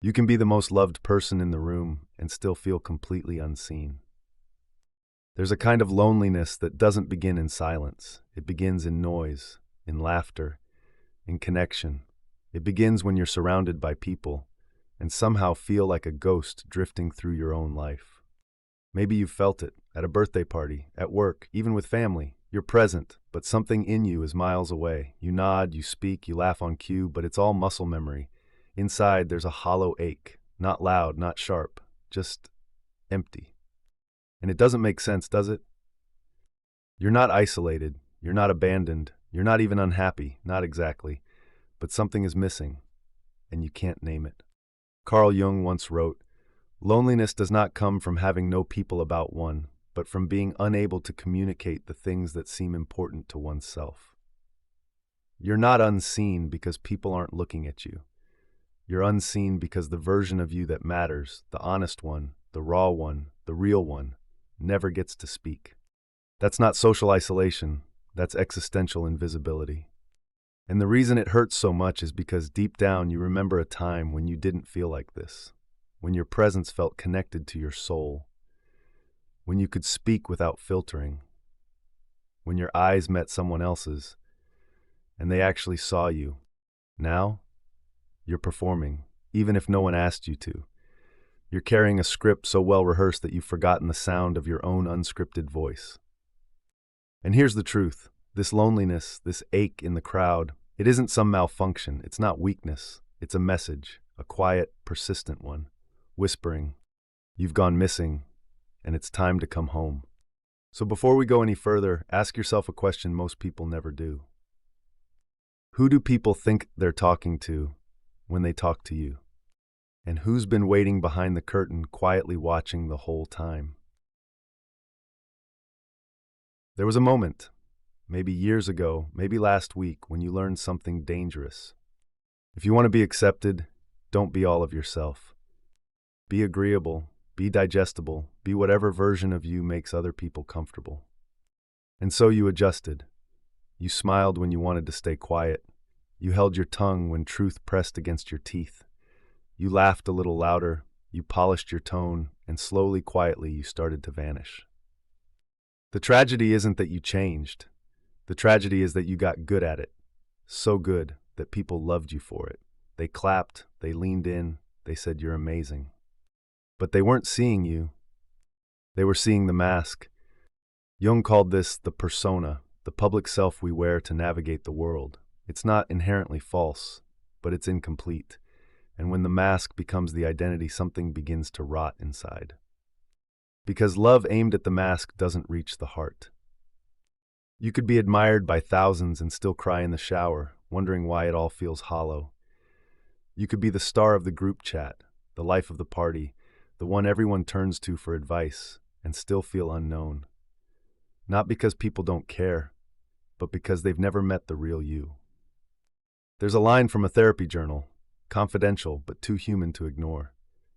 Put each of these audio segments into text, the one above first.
You can be the most loved person in the room and still feel completely unseen. There's a kind of loneliness that doesn't begin in silence. It begins in noise, in laughter, in connection. It begins when you're surrounded by people and somehow feel like a ghost drifting through your own life. Maybe you've felt it at a birthday party, at work, even with family. You're present, but something in you is miles away. You nod, you speak, you laugh on cue, but it's all muscle memory. Inside, there's a hollow ache, not loud, not sharp, just empty. And it doesn't make sense, does it? You're not isolated, you're not abandoned, you're not even unhappy, not exactly, but something is missing, and you can't name it. Carl Jung once wrote, "Loneliness does not come from having no people about one, but from being unable to communicate the things that seem important to oneself." You're not unseen because people aren't looking at you. You're unseen because the version of you that matters, the honest one, the raw one, the real one, never gets to speak. That's not social isolation, that's existential invisibility. And the reason it hurts so much is because deep down you remember a time when you didn't feel like this, when your presence felt connected to your soul, when you could speak without filtering, when your eyes met someone else's, and they actually saw you. Now, you're performing, even if no one asked you to. You're carrying a script so well rehearsed that you've forgotten the sound of your own unscripted voice. And here's the truth. This loneliness, this ache in the crowd, it isn't some malfunction. It's not weakness. It's a message, a quiet, persistent one, whispering, "You've gone missing, and it's time to come home." So before we go any further, ask yourself a question most people never do. Who do people think they're talking to when they talk to you? And who's been waiting behind the curtain, quietly watching the whole time? There was a moment, maybe years ago, maybe last week, when you learned something dangerous. If you want to be accepted, don't be all of yourself. Be agreeable, be digestible, be whatever version of you makes other people comfortable. And so you adjusted. You smiled when you wanted to stay quiet. You held your tongue when truth pressed against your teeth. You laughed a little louder, you polished your tone, and slowly, quietly, you started to vanish. The tragedy isn't that you changed. The tragedy is that you got good at it. So good that people loved you for it. They clapped, they leaned in, they said you're amazing. But they weren't seeing you. They were seeing the mask. Jung called this the persona, the public self we wear to navigate the world. It's not inherently false, but it's incomplete. And when the mask becomes the identity, something begins to rot inside. Because love aimed at the mask doesn't reach the heart. You could be admired by thousands and still cry in the shower, wondering why it all feels hollow. You could be the star of the group chat, the life of the party, the one everyone turns to for advice, and still feel unknown. Not because people don't care, but because they've never met the real you. There's a line from a therapy journal, confidential but too human to ignore.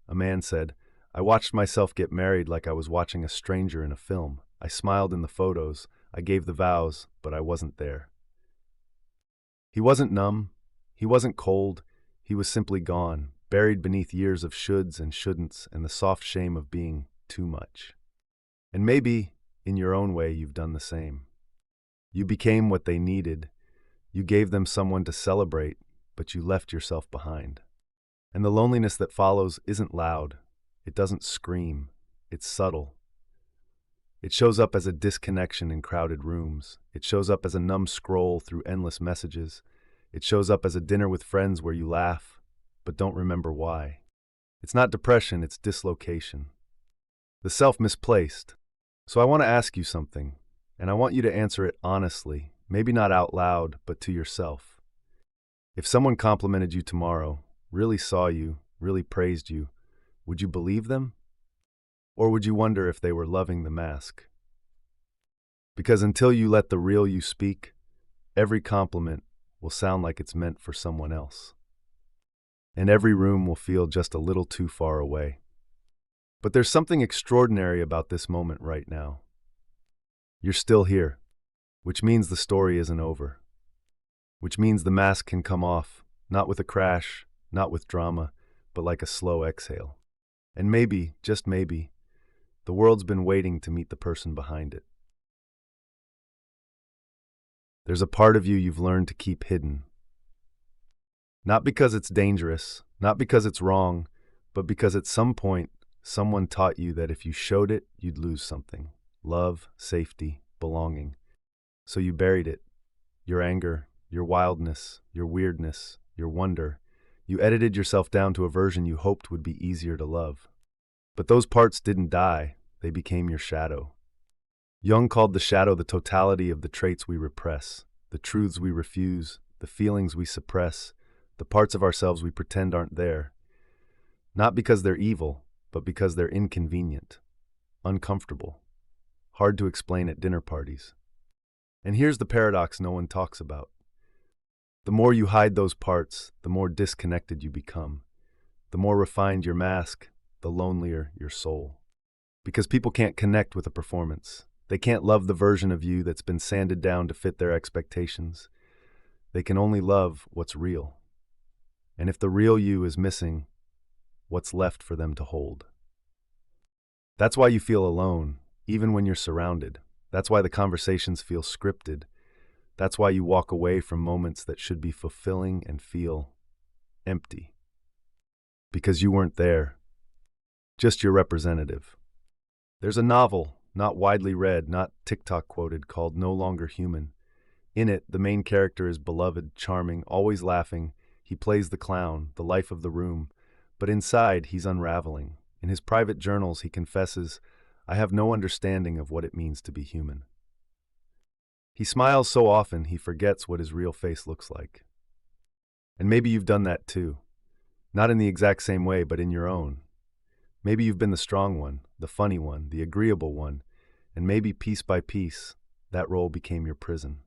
A man said, "I watched myself get married like I was watching a stranger in a film. I smiled in the photos, I gave the vows, but I wasn't there." He wasn't numb, he wasn't cold, he was simply gone, buried beneath years of shoulds and shouldn'ts and the soft shame of being too much. And maybe, in your own way, you've done the same. You became what they needed. You gave them someone to celebrate, but you left yourself behind. And the loneliness that follows isn't loud. It doesn't scream. It's subtle. It shows up as a disconnection in crowded rooms. It shows up as a numb scroll through endless messages. It shows up as a dinner with friends where you laugh, but don't remember why. It's not depression, it's dislocation. The self misplaced. So I want to ask you something, and I want you to answer it honestly, maybe not out loud, but to yourself. If someone complimented you tomorrow, really saw you, really praised you, would you believe them? Or would you wonder if they were loving the mask? Because until you let the real you speak, every compliment will sound like it's meant for someone else. And every room will feel just a little too far away. But there's something extraordinary about this moment right now. You're still here, which means the story isn't over. Which means the mask can come off, not with a crash, not with drama, but like a slow exhale. And maybe, just maybe, the world's been waiting to meet the person behind it. There's a part of you you've learned to keep hidden. Not because it's dangerous, not because it's wrong, but because at some point, someone taught you that if you showed it, you'd lose something. Love, safety, belonging. So you buried it. Your anger, your wildness, your weirdness, your wonder. You edited yourself down to a version you hoped would be easier to love. But those parts didn't die, they became your shadow. Jung called the shadow the totality of the traits we repress, the truths we refuse, the feelings we suppress, the parts of ourselves we pretend aren't there. Not because they're evil, but because they're inconvenient, uncomfortable, hard to explain at dinner parties. And here's the paradox no one talks about. The more you hide those parts, the more disconnected you become. The more refined your mask, the lonelier your soul. Because people can't connect with a performance. They can't love the version of you that's been sanded down to fit their expectations. They can only love what's real. And if the real you is missing, what's left for them to hold? That's why you feel alone, even when you're surrounded. That's why the conversations feel scripted. That's why you walk away from moments that should be fulfilling and feel empty. Because you weren't there, just your representative. There's a novel, not widely read, not TikTok quoted, called No Longer Human. In it, the main character is beloved, charming, always laughing. He plays the clown, the life of the room. But inside, he's unraveling. In his private journals, he confesses, "I have no understanding of what it means to be human." He smiles so often, he forgets what his real face looks like. And maybe you've done that too. Not in the exact same way, but in your own. Maybe you've been the strong one, the funny one, the agreeable one, and maybe piece by piece, that role became your prison.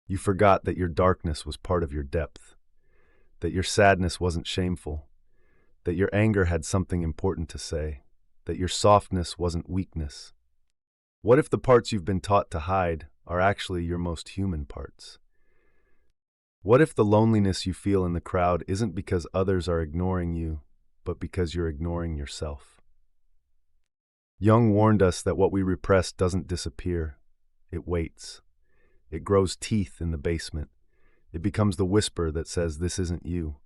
You forgot that your darkness was part of your depth, that your sadness wasn't shameful, that your anger had something important to say, that your softness wasn't weakness. What if the parts you've been taught to hide are actually your most human parts? What if the loneliness you feel in the crowd isn't because others are ignoring you, but because you're ignoring yourself? Jung warned us that what we repress doesn't disappear. It waits. It grows teeth in the basement. It becomes the whisper that says, "This isn't you."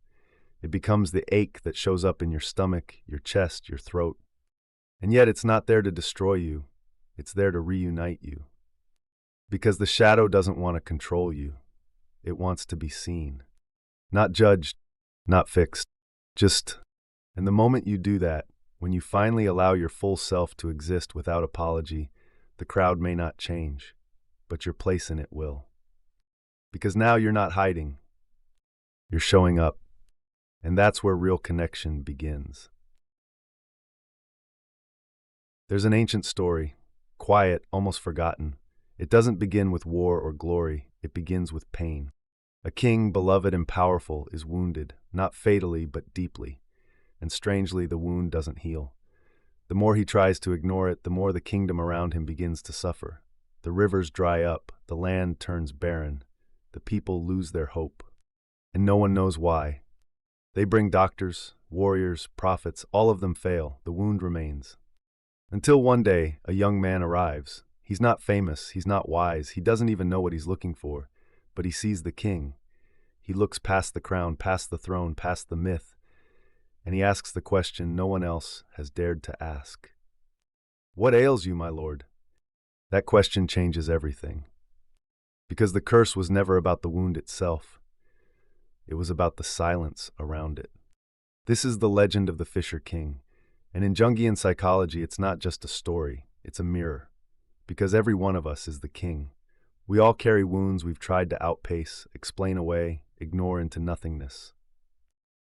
It becomes the ache that shows up in your stomach, your chest, your throat. And yet it's not there to destroy you. It's there to reunite you. Because the shadow doesn't want to control you. It wants to be seen. Not judged, not fixed. Just. And the moment you do that, when you finally allow your full self to exist without apology, the crowd may not change, but your place in it will. Because now you're not hiding. You're showing up. And that's where real connection begins. There's an ancient story, quiet, almost forgotten. It doesn't begin with war or glory. It begins with pain. A king, beloved and powerful, is wounded, not fatally, but deeply. And strangely, the wound doesn't heal. The more he tries to ignore it, the more the kingdom around him begins to suffer. The rivers dry up, the land turns barren, the people lose their hope. And no one knows why. They bring doctors, warriors, prophets, all of them fail. The wound remains. Until one day, a young man arrives. He's not famous, he's not wise, he doesn't even know what he's looking for, but he sees the king. He looks past the crown, past the throne, past the myth, and he asks the question no one else has dared to ask. "What ails you, my lord?" That question changes everything. Because the curse was never about the wound itself. It was about the silence around it. This is the legend of the Fisher King. And in Jungian psychology, it's not just a story, it's a mirror. Because every one of us is the king. We all carry wounds we've tried to outpace, explain away, ignore into nothingness.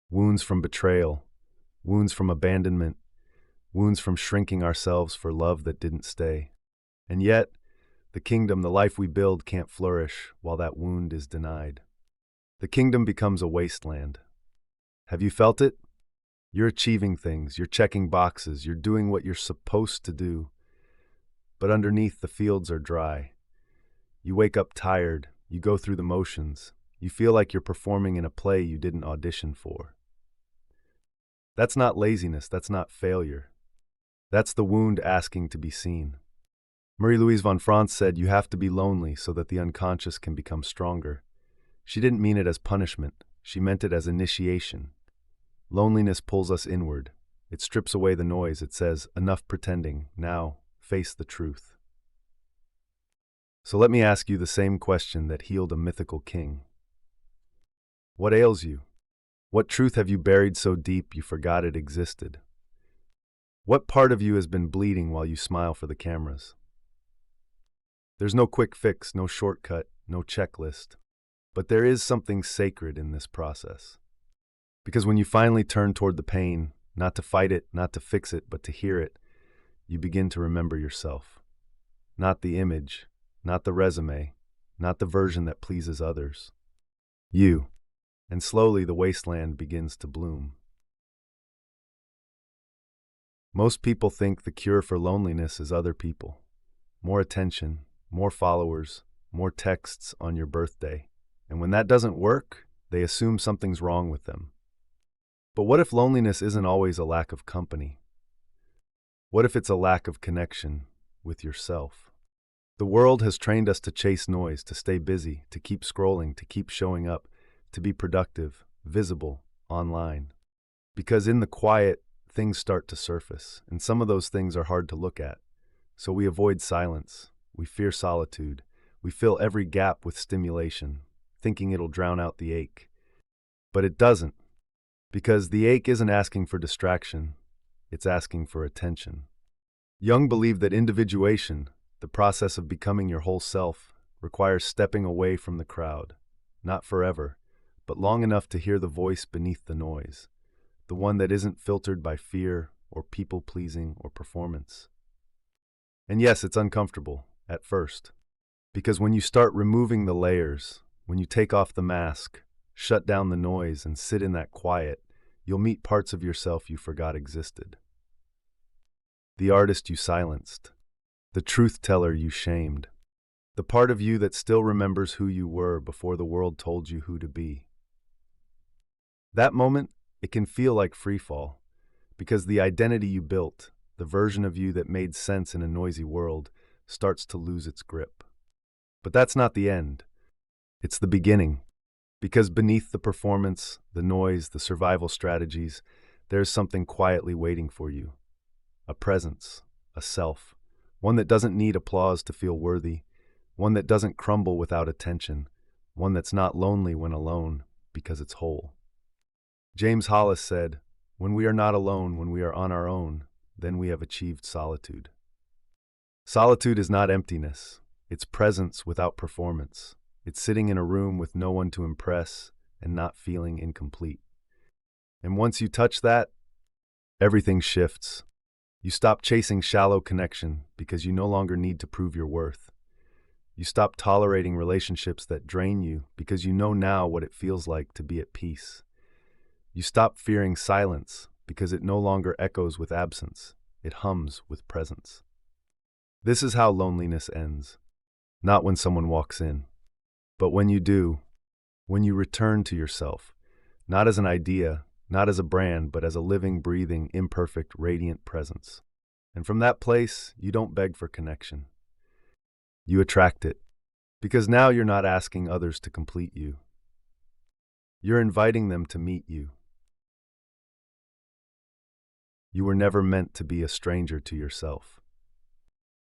Wounds from betrayal, wounds from abandonment, wounds from shrinking ourselves for love that didn't stay. And yet, the kingdom, the life we build, can't flourish while that wound is denied. The kingdom becomes a wasteland. Have you felt it? You're achieving things, you're checking boxes, you're doing what you're supposed to do. But underneath, the fields are dry. You wake up tired, you go through the motions, you feel like you're performing in a play you didn't audition for. That's not laziness, that's not failure. That's the wound asking to be seen. Marie-Louise von Franz said you have to be lonely so that the unconscious can become stronger. She didn't mean it as punishment, she meant it as initiation. Loneliness pulls us inward. It strips away the noise. It says, enough pretending, now face the truth. So let me ask you the same question that healed a mythical king. What ails you? What truth have you buried so deep you forgot it existed? What part of you has been bleeding while you smile for the cameras? There's no quick fix, no shortcut, no checklist. But there is something sacred in this process. Because when you finally turn toward the pain, not to fight it, not to fix it, but to hear it, you begin to remember yourself. Not the image, not the resume, not the version that pleases others. You. And slowly the wasteland begins to bloom. Most people think the cure for loneliness is other people. More attention, more followers, more texts on your birthday. And when that doesn't work, they assume something's wrong with them. But what if loneliness isn't always a lack of company? What if it's a lack of connection with yourself? The world has trained us to chase noise, to stay busy, to keep scrolling, to keep showing up, to be productive, visible, online. Because in the quiet, things start to surface, and some of those things are hard to look at. So we avoid silence, we fear solitude, we fill every gap with stimulation, thinking it'll drown out the ache. But it doesn't, because the ache isn't asking for distraction, it's asking for attention. Jung believed that individuation, the process of becoming your whole self, requires stepping away from the crowd, not forever, but long enough to hear the voice beneath the noise, the one that isn't filtered by fear or people-pleasing or performance. And yes, it's uncomfortable, at first, because when you start removing the layers, when you take off the mask, shut down the noise, and sit in that quiet, you'll meet parts of yourself you forgot existed. The artist you silenced, the truth-teller you shamed, the part of you that still remembers who you were before the world told you who to be. That moment, it can feel like freefall, because the identity you built, the version of you that made sense in a noisy world, starts to lose its grip. But that's not the end. It's the beginning. Because beneath the performance, the noise, the survival strategies, there's something quietly waiting for you. A presence, a self, one that doesn't need applause to feel worthy, one that doesn't crumble without attention, one that's not lonely when alone, because it's whole. James Hollis said, "When we are not alone, when we are on our own, then we have achieved solitude." Solitude is not emptiness. It's presence without performance. It's sitting in a room with no one to impress and not feeling incomplete. And once you touch that, everything shifts. You stop chasing shallow connection because you no longer need to prove your worth. You stop tolerating relationships that drain you because you know now what it feels like to be at peace. You stop fearing silence because it no longer echoes with absence. It hums with presence. This is how loneliness ends. Not when someone walks in, but when you do, when you return to yourself, not as an idea, not as a brand, but as a living, breathing, imperfect, radiant presence. And from that place, you don't beg for connection. You attract it, because now you're not asking others to complete you. You're inviting them to meet you. You were never meant to be a stranger to yourself.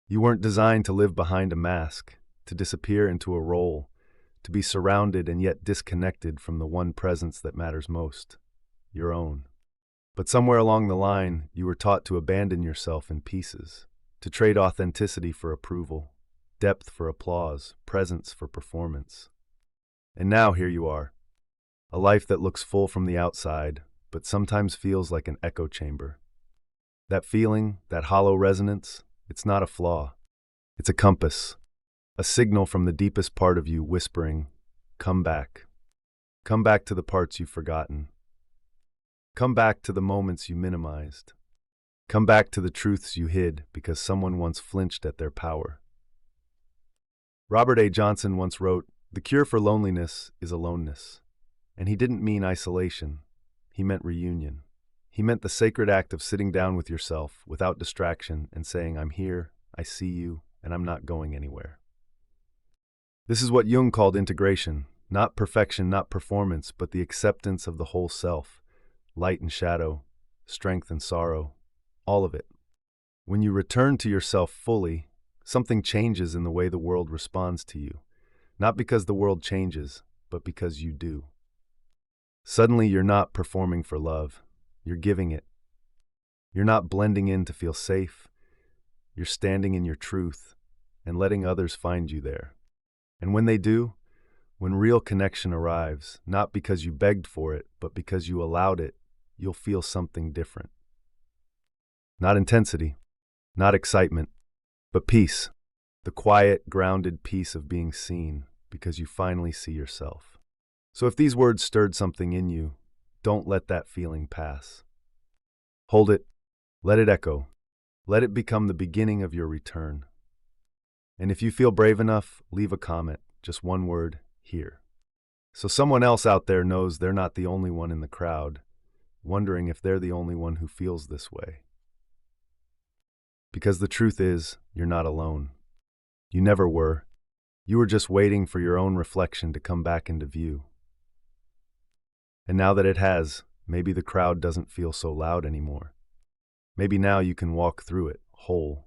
You weren't designed to live behind a mask, to disappear into a role, to be surrounded and yet disconnected from the one presence that matters most, your own. But somewhere along the line, you were taught to abandon yourself in pieces, to trade authenticity for approval, depth for applause, presence for performance. And now here you are, a life that looks full from the outside, but sometimes feels like an echo chamber. That feeling, that hollow resonance, it's not a flaw. It's a compass, a signal from the deepest part of you whispering, come back. Come back to the parts you've forgotten. Come back to the moments you minimized. Come back to the truths you hid because someone once flinched at their power. Robert A. Johnson once wrote, "The cure for loneliness is aloneness." And he didn't mean isolation. He meant reunion. He meant the sacred act of sitting down with yourself without distraction and saying, I'm here, I see you, and I'm not going anywhere. This is what Jung called integration, not perfection, not performance, but the acceptance of the whole self, light and shadow, strength and sorrow, all of it. When you return to yourself fully, something changes in the way the world responds to you, not because the world changes, but because you do. Suddenly you're not performing for love, you're giving it. You're not blending in to feel safe, you're standing in your truth and letting others find you there. And when they do, when real connection arrives, not because you begged for it, but because you allowed it, you'll feel something different. Not intensity, not excitement, but peace. The quiet, grounded peace of being seen because you finally see yourself. So if these words stirred something in you, don't let that feeling pass. Hold it, let it echo, let it become the beginning of your return. And if you feel brave enough, leave a comment, just one word, here. So someone else out there knows they're not the only one in the crowd, wondering if they're the only one who feels this way. Because the truth is, you're not alone. You never were. You were just waiting for your own reflection to come back into view. And now that it has, maybe the crowd doesn't feel so loud anymore. Maybe now you can walk through it, whole,